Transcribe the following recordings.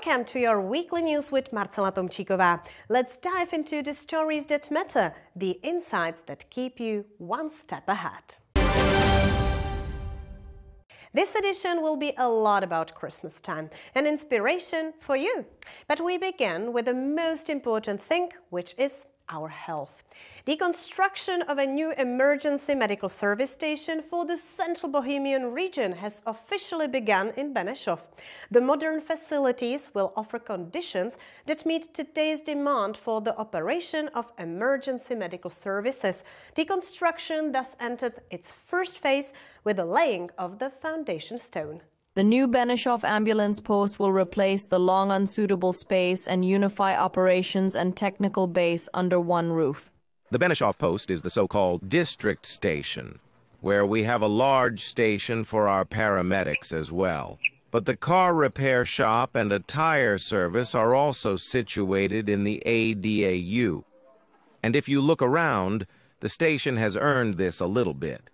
Welcome to your weekly news with Marcela Tomčíková. Let's dive into the stories that matter, the insights that keep you one step ahead. This edition will be a lot about Christmas time, an inspiration for you. But we begin with the most important thing, which is our health. The construction of a new emergency medical service station for the central Bohemian region has officially begun in Benešov. The modern facilities will offer conditions that meet today's demand for the operation of emergency medical services. The construction thus entered its first phase with the laying of the foundation stone. The new Benešov ambulance post will replace the long unsuitable space and unify operations and technical base under one roof. The Benešov post is the so-called district station, where we have a large station for our paramedics as well. But the car repair shop and a tire service are also situated in the ADAU. And if you look around, the station has earned this a little bit.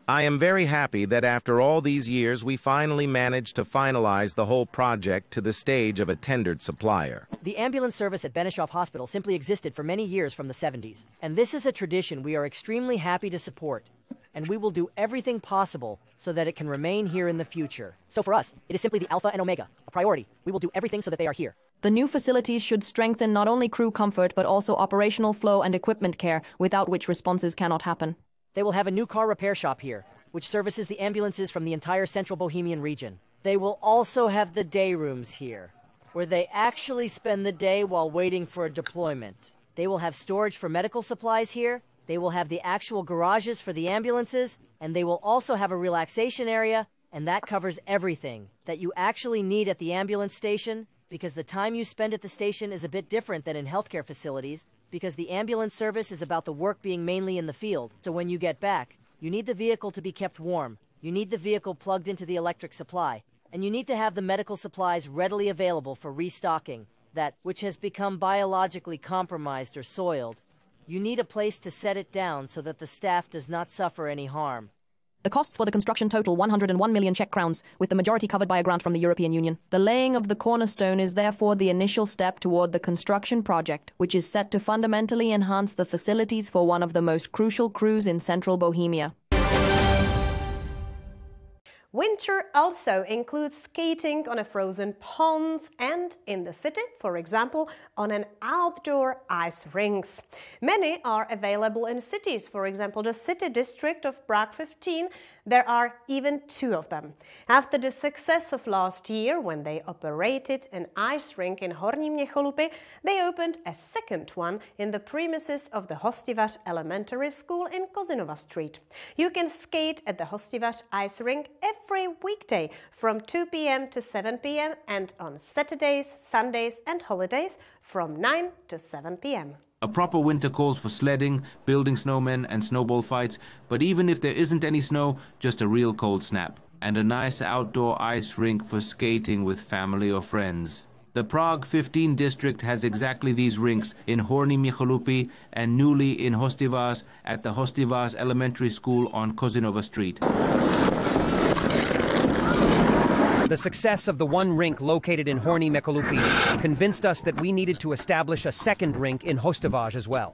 I am very happy that after all these years we finally managed to finalize the whole project to the stage of a tendered supplier. The ambulance service at Benešov Hospital simply existed for many years from the 70s. And this is a tradition we are extremely happy to support. And we will do everything possible so that it can remain here in the future. So for us, it is simply the alpha and omega, a priority. We will do everything so that they are here. The new facilities should strengthen not only crew comfort but also operational flow and equipment care, without which responses cannot happen. They will have a new car repair shop here, which services the ambulances from the entire central Bohemian region. They will also have the day rooms here, where they actually spend the day while waiting for a deployment. They will have storage for medical supplies here. They will have the actual garages for the ambulances, and they will also have a relaxation area, and that covers everything that you actually need at the ambulance station, because the time you spend at the station is a bit different than in healthcare facilities, because the ambulance service is about the work being mainly in the field. So when you get back, you need the vehicle to be kept warm, you need the vehicle plugged into the electric supply, and you need to have the medical supplies readily available for restocking that which has become biologically compromised or soiled. You need a place to set it down so that the staff does not suffer any harm. The costs for the construction total 101 million Czech crowns, with the majority covered by a grant from the European Union. The laying of the cornerstone is therefore the initial step toward the construction project, which is set to fundamentally enhance the facilities for one of the most crucial crews in central Bohemia. Winter also includes skating on a frozen ponds and in the city, for example, on an outdoor ice rinks. Many are available in cities, for example, the city district of Prague 15. There are even 2 of them. After the success of last year, when they operated an ice rink in Horní Měcholupy, they opened a second one in the premises of the Hostivař Elementary School in Kozinova Street. You can skate at the Hostivař ice rink every weekday from 2 p.m. to 7 p.m. and on Saturdays, Sundays and holidays from 9 to 7 p.m. A proper winter calls for sledding, building snowmen and snowball fights, but even if there isn't any snow, just a real cold snap. And a nice outdoor ice rink for skating with family or friends. The Prague 15 district has exactly these rinks in Horní Měcholupy and newly in Hostivař at the Hostivař Elementary School on Kozinova Street. The success of the one rink located in Horní Měcholupy convinced us that we needed to establish a second rink in Hostivař as well.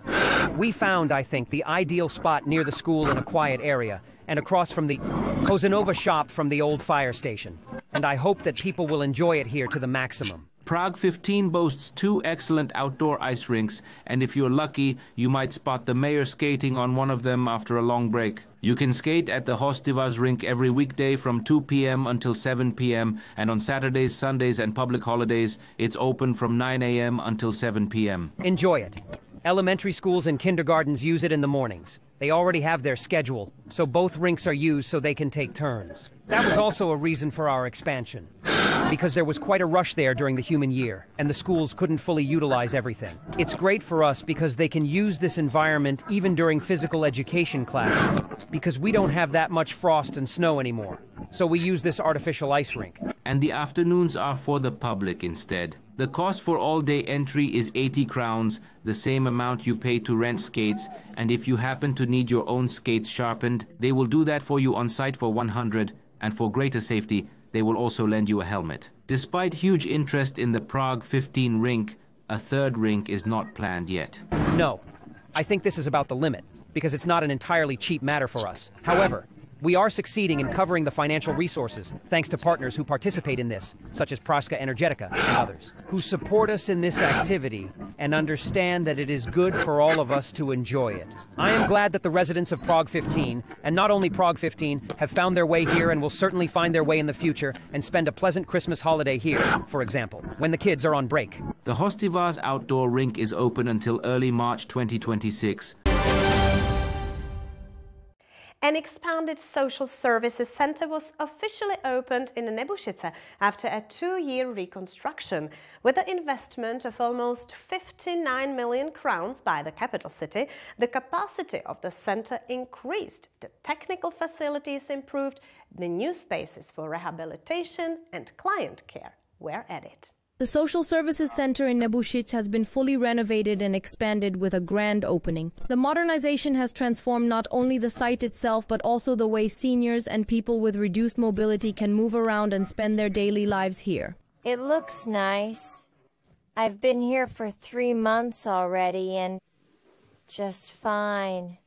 We found, I think, the ideal spot near the school in a quiet area and across from the Kozinova shop from the old fire station. And I hope that people will enjoy it here to the maximum. Prague 15 boasts 2 excellent outdoor ice rinks, and if you're lucky, you might spot the mayor skating on one of them after a long break. You can skate at the Hostivař rink every weekday from 2 p.m. until 7 p.m. and on Saturdays, Sundays and public holidays, it's open from 9 a.m. until 7 p.m. Enjoy it. Elementary schools and kindergartens use it in the mornings. They already have their schedule, so both rinks are used so they can take turns. That was also a reason for our expansion, because there was quite a rush there during the human year, and the schools couldn't fully utilize everything. It's great for us because they can use this environment even during physical education classes, because we don't have that much frost and snow anymore. So we use this artificial ice rink. And the afternoons are for the public instead. The cost for all-day entry is 80 crowns, the same amount you pay to rent skates, and if you happen to need your own skates sharpened, they will do that for you on site for 100, and for greater safety, they will also lend you a helmet. Despite huge interest in the Prague 15 rink, a third rink is not planned yet. No, I think this is about the limit, because it's not an entirely cheap matter for us. However, we are succeeding in covering the financial resources, thanks to partners who participate in this, such as Praska Energetica and others, who support us in this activity and understand that it is good for all of us to enjoy it. I am glad that the residents of Prague 15, and not only Prague 15, have found their way here and will certainly find their way in the future and spend a pleasant Christmas holiday here, for example, when the kids are on break. The Hostivars outdoor rink is open until early March 2026. An expanded social services center was officially opened in Nebušice after a 2-year reconstruction. With the investment of almost 59 million crowns by the capital city, the capacity of the center increased, the technical facilities improved, the new spaces for rehabilitation and client care were added. The Social Services Center in Nebušice has been fully renovated and expanded with a grand opening. The modernization has transformed not only the site itself, but also the way seniors and people with reduced mobility can move around and spend their daily lives here. It looks nice. I've been here for 3 months already and just fine.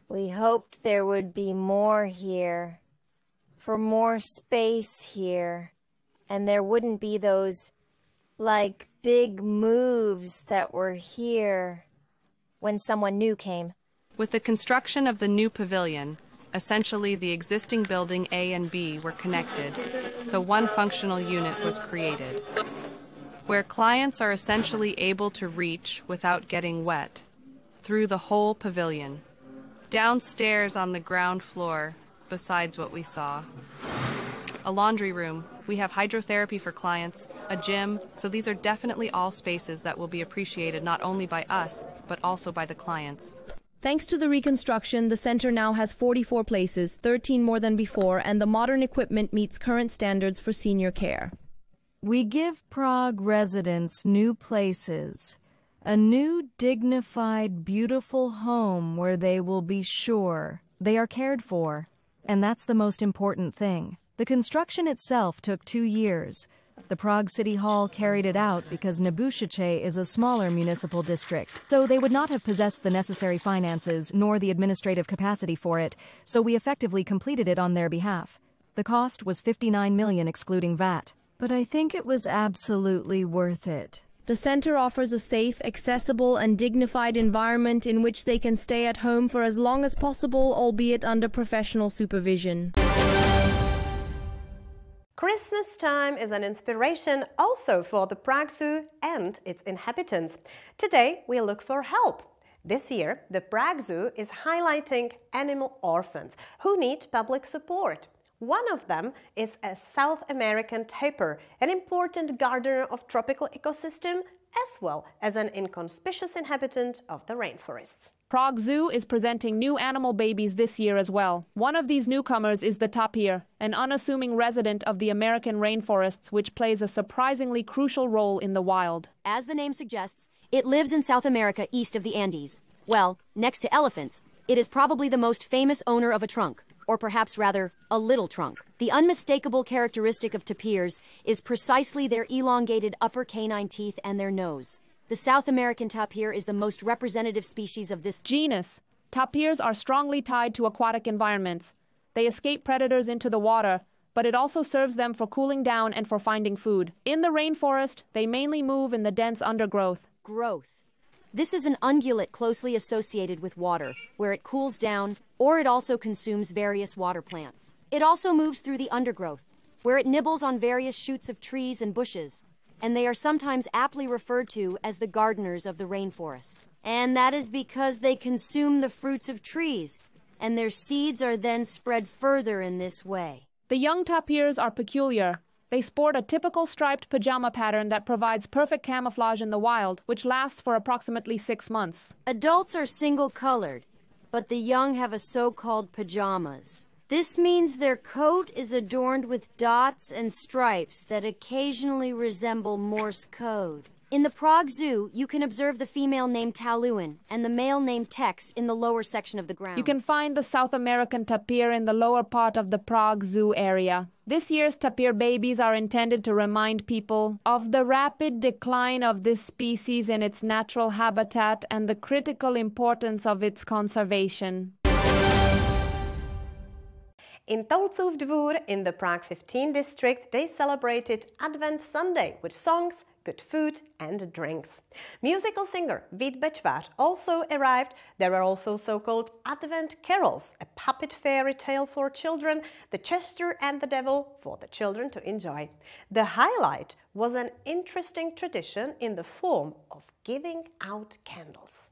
We hoped there would be more here, for more space here. And there wouldn't be those, like, big moves that were here when someone new came. With the construction of the new pavilion, essentially the existing building A and B were connected, so one functional unit was created, where clients are essentially able to reach without getting wet, through the whole pavilion. Downstairs on the ground floor, besides what we saw, a laundry room. We have hydrotherapy for clients, a gym, so these are definitely all spaces that will be appreciated not only by us, but also by the clients. Thanks to the reconstruction, the center now has 44 places, 13 more than before, and the modern equipment meets current standards for senior care. We give Prague residents new places, a new, dignified, beautiful home where they will be sure they are cared for, and that's the most important thing. The construction itself took 2 years. The Prague City Hall carried it out because Nebušice is a smaller municipal district, so they would not have possessed the necessary finances nor the administrative capacity for it, so we effectively completed it on their behalf. The cost was 59 million excluding VAT. But I think it was absolutely worth it. The center offers a safe, accessible, and dignified environment in which they can stay at home for as long as possible, albeit under professional supervision. Christmas time is an inspiration also for the Prague Zoo and its inhabitants. Today we look for help. This year, the Prague Zoo is highlighting animal orphans who need public support. One of them is a South American tapir, an important gardener of tropical ecosystem, as well as an inconspicuous inhabitant of the rainforests. Prague Zoo is presenting new animal babies this year as well. One of these newcomers is the tapir, an unassuming resident of the American rainforests which plays a surprisingly crucial role in the wild. As the name suggests, it lives in South America east of the Andes. Well, next to elephants, it is probably the most famous owner of a trunk, or perhaps rather, a little trunk. The unmistakable characteristic of tapirs is precisely their elongated upper canine teeth and their nose. The South American tapir is the most representative species of this genus. Tapirs are strongly tied to aquatic environments. They escape predators into the water, but it also serves them for cooling down and for finding food. In the rainforest, they mainly move in the dense undergrowth. Growth. This is an ungulate closely associated with water, where it cools down, or it also consumes various water plants. It also moves through the undergrowth, where it nibbles on various shoots of trees and bushes, and they are sometimes aptly referred to as the gardeners of the rainforest. And that is because they consume the fruits of trees, and their seeds are then spread further in this way. The young tapirs are peculiar. They sport a typical striped pajama pattern that provides perfect camouflage in the wild, which lasts for approximately 6 months. Adults are single-colored, but the young have a so-called pajamas. This means their coat is adorned with dots and stripes that occasionally resemble Morse code. In the Prague Zoo, you can observe the female named Taluin and the male named Tex in the lower section of the grounds. You can find the South American tapir in the lower part of the Prague Zoo area. This year's tapir babies are intended to remind people of the rapid decline of this species in its natural habitat and the critical importance of its conservation. In Tolcův Dvůr in the Prague 15 district, they celebrated Advent Sunday with songs, good food and drinks. Musical singer Vít Bečvář also arrived. There were also so-called Advent carols, a puppet fairy tale for children, the Chester and the Devil for the children to enjoy. The highlight was an interesting tradition in the form of giving out candles.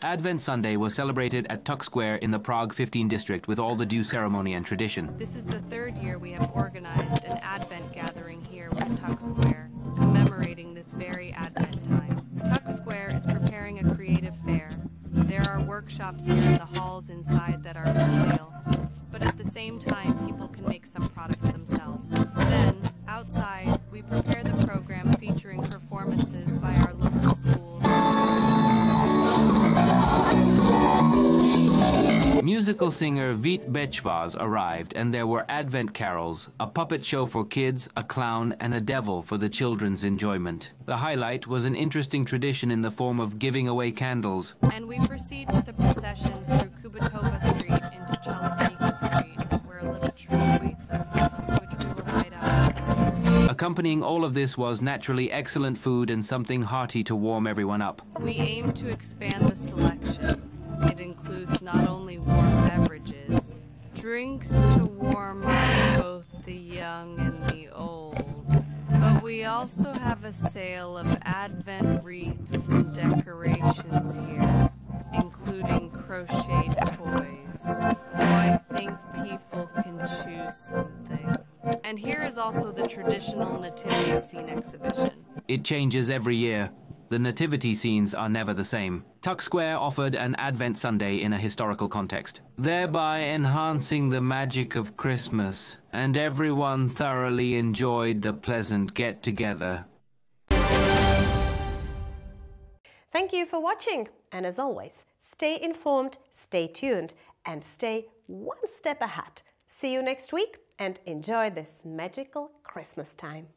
Advent Sunday was celebrated at Tuck Square in the Prague 15 district with all the due ceremony and tradition. This is the third year we have organized an Advent gathering here with Tuck Square, commemorating this very Advent time. Tuck Square is preparing a creative fair. There are workshops here in the halls inside that are for sale, but at the same time people can make some products themselves. Then, outside, we prepare the program featuring performances by our local schools. Musical singer Vít Bečvář arrived, and there were Advent carols, a puppet show for kids, a clown, and a devil for the children's enjoyment. The highlight was an interesting tradition in the form of giving away candles. And we proceed with the procession through Kubatova Street into Chalapanika Street, where a little tree awaits us, which we will light up. Accompanying all of this was naturally excellent food and something hearty to warm everyone up. We aim to expand the selection. It includes not only warm beverages, drinks to warm up both the young and the old, but we also have a sale of Advent wreaths and decorations here, including crocheted toys. So I think people can choose something. And here is also the traditional nativity scene exhibition. It changes every year. The nativity scenes are never the same. Tuck Square offered an Advent Sunday in a historical context, thereby enhancing the magic of Christmas, and everyone thoroughly enjoyed the pleasant get-together. Thank you for watching, and as always, stay informed, stay tuned, and stay one step ahead. See you next week, and enjoy this magical Christmas time.